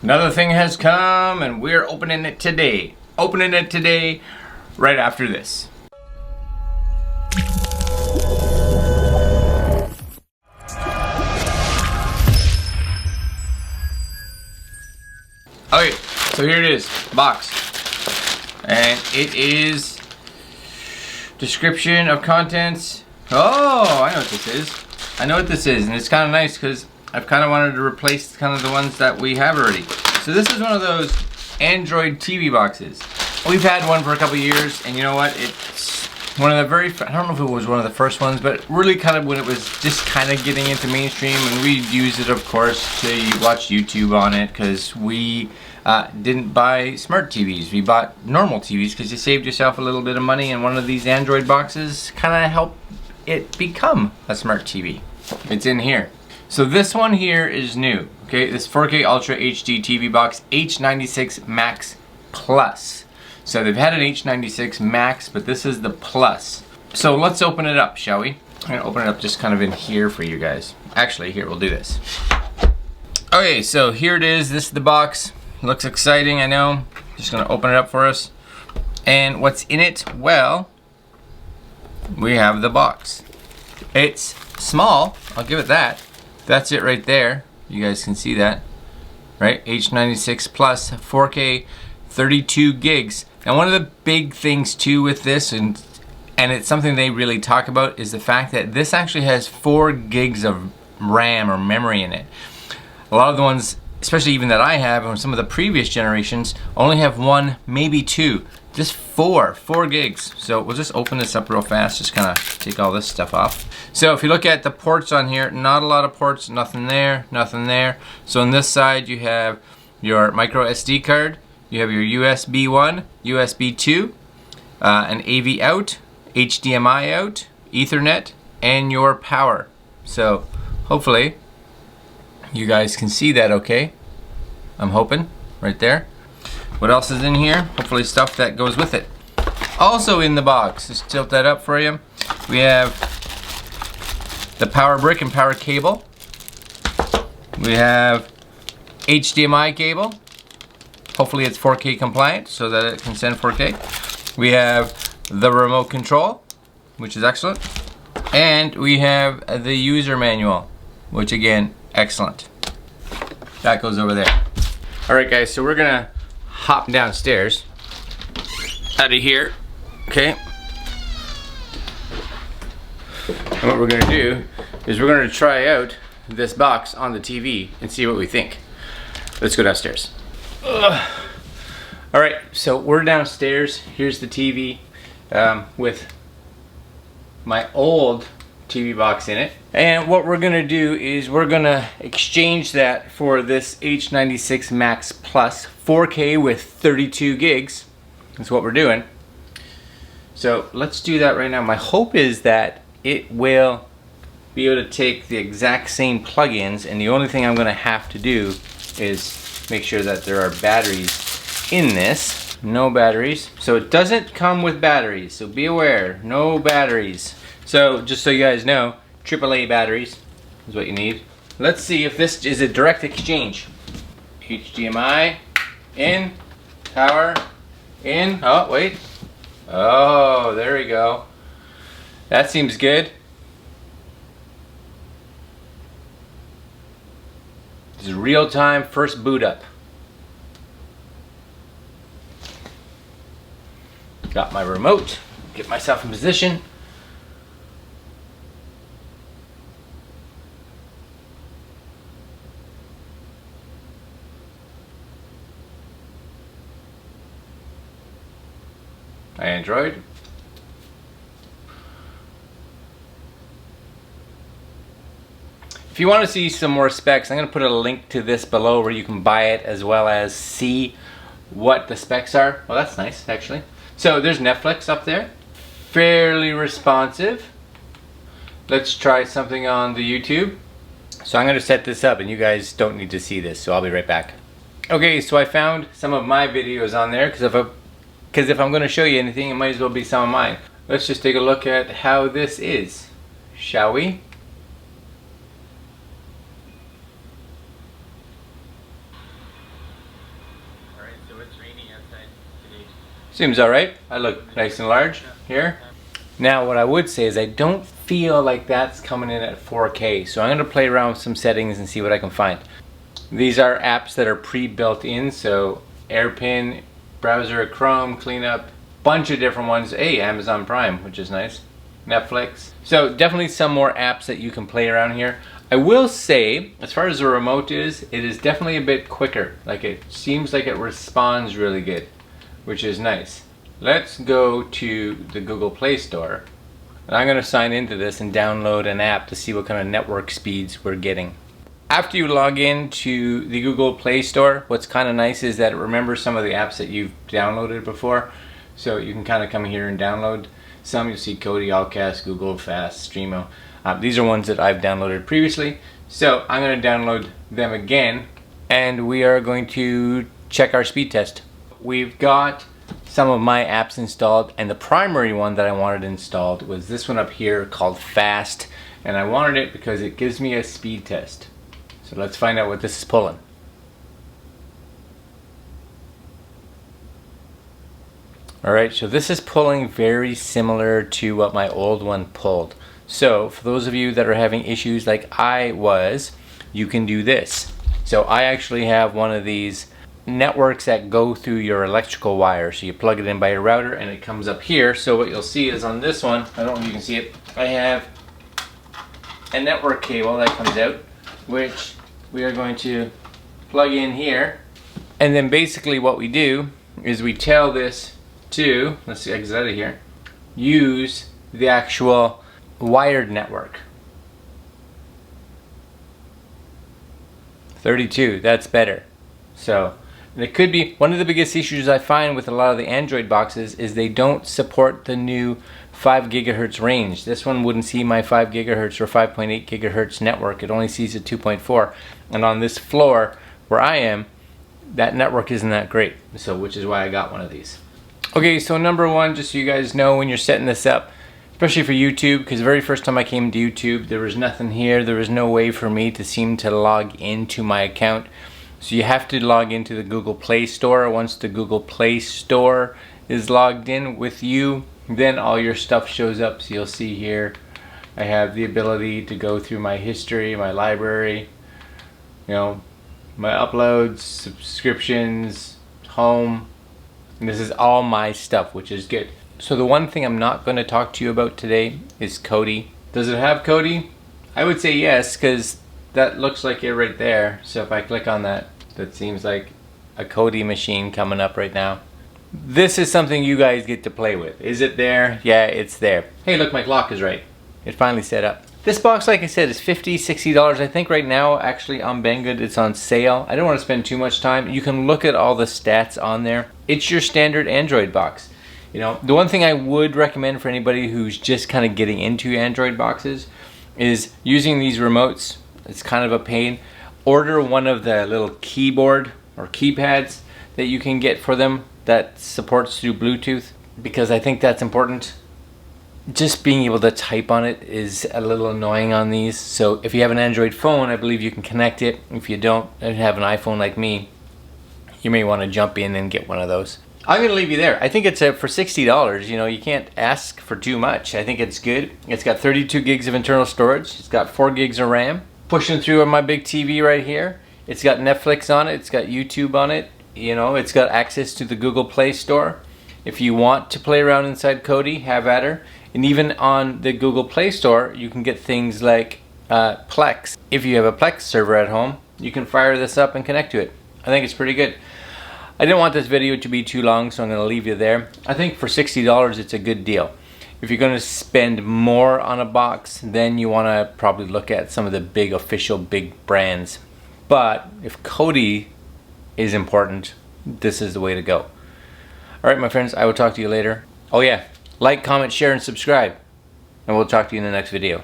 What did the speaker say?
Another thing has come and we're opening it today. Opening it today right after this. Okay, so here it is, box. And it is description of contents. Oh, I know what this is. I know what this is, and it's kind of nice because I've kind of wanted to replace kind of the ones that we have already. So this is one of those Android TV boxes. We've had one for a couple years, and you know what? It's one of the very, I don't know if it was one of the first ones, but really kind of when it was just kind of getting into mainstream, and we used it, of course, to watch YouTube on it because we didn't buy smart TVs. We bought normal TVs because you saved yourself a little bit of money, and one of these Android boxes kind of helped it become a smart TV. It's in here. So this one here is new. Okay, this 4K Ultra HD TV box, H96 Max Plus. So they've had an H96 Max, but this is the Plus. So let's open it up, shall we? I'm gonna open it up just kind of in here for you guys. Actually, here, we'll do this. Okay, so here it is. This is the box. Looks exciting, I know. Just gonna open it up for us. And what's in it? Well, we have the box. It's small, I'll give it that. That's it right there. You guys can see that, right? H96 Plus, 4K, 32 gigs. Now one of the big things too with this, and it's something they really talk about, is the fact that this actually has 4 gigs of RAM or memory in it. A lot of the ones, especially even that I have, and some of the previous generations, only have 1, maybe 2. Just 4 gigs. So we'll just open this up real fast, just kind of take all this stuff off. So if you look at the ports on here, not a lot of ports, nothing there, nothing there. So on this side you have your micro SD card, you have your USB 1, USB 2, an AV out, HDMI out, Ethernet, and your power. So hopefully you guys can see that okay. I'm hoping, right there. What else is in here? Hopefully stuff that goes with it. Also in the box, just tilt that up for you. We have the power brick and power cable. We have HDMI cable. Hopefully it's 4K compliant so that it can send 4K. We have the remote control, which is excellent. And we have the user manual, which again, excellent. That goes over there. Alright guys, so we're gonna hop downstairs out of here, okay? And what we're gonna do is we're gonna try out this box on the TV and see what we think. Let's go downstairs. Alright, so we're downstairs. Here's the TV with my old TV box in it. And what we're gonna do is we're gonna exchange that for this H96 Max Plus 4K with 32 gigs. That's what we're doing. So let's do that right now. My hope is that it will be able to take the exact same plugins, and the only thing I'm gonna have to do is make sure that there are batteries in this. No batteries. So it doesn't come with batteries, so be aware, no batteries. So just so you guys know, AAA batteries is what you need. Let's see if this is a direct exchange. HDMI in, power in. Oh wait, oh there we go. That seems good. This is real-time first boot up. Got my remote, get myself in position. Android. If you want to see some more specs, I'm going to put a link to this below where you can buy it as well as see what the specs are. Well, that's nice actually. So there's Netflix up there. Fairly responsive. Let's try something on the YouTube. So I'm going to set this up and you guys don't need to see this, so I'll be right back. Okay, so I found some of my videos on there because if I'm going to show you anything, it might as well be some of mine. Let's just take a look at how this is, shall we? Seems alright. I look nice and large here. Now what I would say is I don't feel like that's coming in at 4K, so I'm going to play around with some settings and see what I can find. These are apps that are pre-built in, so AirPin, browser, Chrome, cleanup, bunch of different ones. Hey, Amazon Prime, which is nice. Netflix. So definitely some more apps that you can play around here. I will say, as far as the remote is, it is definitely a bit quicker. Like, it seems like it responds really good, which is nice. Let's go to the Google Play Store. And I'm going to sign into this and download an app to see what kind of network speeds we're getting. After you log in to the Google Play Store, what's kind of nice is that it remembers some of the apps that you've downloaded before. So you can kind of come here and download some. You'll see Kodi, Allcast, Google Fast, Streamo. These are ones that I've downloaded previously. So I'm going to download them again, and we are going to check our speed test. We've got some of my apps installed, and the primary one that I wanted installed was this one up here called Fast, and I wanted it because it gives me a speed test. So let's find out what this is pulling. Alright, so this is pulling very similar to what my old one pulled. So for those of you that are having issues like I was, you can do this. So I actually have one of these networks that go through your electrical wire. So you plug it in by your router and it comes up here. So what you'll see is on this one, I don't know if you can see it, I have a network cable that comes out, which we are going to plug in here. And then basically what we do is we tell this to, let's exit out of here, use the actual wired network. 32, that's better. So, and it could be one of the biggest issues I find with a lot of the Android boxes is they don't support the new 5 gigahertz range. This one wouldn't see my 5 gigahertz or 5.8 gigahertz network. It only sees a 2.4. And on this floor where I am, that network isn't that great. So, which is why I got one of these. Okay, so number one, just so you guys know when you're setting this up, especially for YouTube, because the very first time I came to YouTube, there was nothing here. There was no way for me to seem to log into my account. So you have to log into the Google Play Store. Once the Google Play Store is logged in with you, then all your stuff shows up. So you'll see here, I have the ability to go through my history, my library, you know, my uploads, subscriptions, home. And this is all my stuff, which is good. So the one thing I'm not going to talk to you about today is Kodi. Does it have Kodi? I would say yes, because that looks like it right there. So if I click on that, that seems like a Kodi machine coming up right now. This is something you guys get to play with. Is it there? Yeah, it's there. Hey, look, my clock is right. It finally set up. This box, like I said, is $50, $60. I think right now, actually on Banggood, it's on sale. I don't want to spend too much time. You can look at all the stats on there. It's your standard Android box. You know, the one thing I would recommend for anybody who's just kind of getting into Android boxes is using these remotes. It's kind of a pain. Order one of the little keyboard or keypads that you can get for them that supports through Bluetooth, because I think that's important. Just being able to type on it is a little annoying on these. So if you have an Android phone, I believe you can connect it. If you don't and have an iPhone like me, you may want to jump in and get one of those. I'm going to leave you there. I think it's for $60. You know, you can't ask for too much. I think it's good. It's got 32 gigs of internal storage. It's got 4 gigs of RAM. Pushing through on my big TV right here. It's got Netflix on it. It's got YouTube on it. You know, it's got access to the Google Play Store. If you want to play around inside Kodi, have at her. And even on the Google Play Store, you can get things like Plex. If you have a Plex server at home, you can fire this up and connect to it. I think it's pretty good. I didn't want this video to be too long, so I'm going to leave you there. I think for $60, it's a good deal. If you're going to spend more on a box, then you want to probably look at some of the big official big brands. But if Kodi is important, this is the way to go. Alright, my friends, I will talk to you later. Oh yeah, like, comment, share, and subscribe. And we'll talk to you in the next video.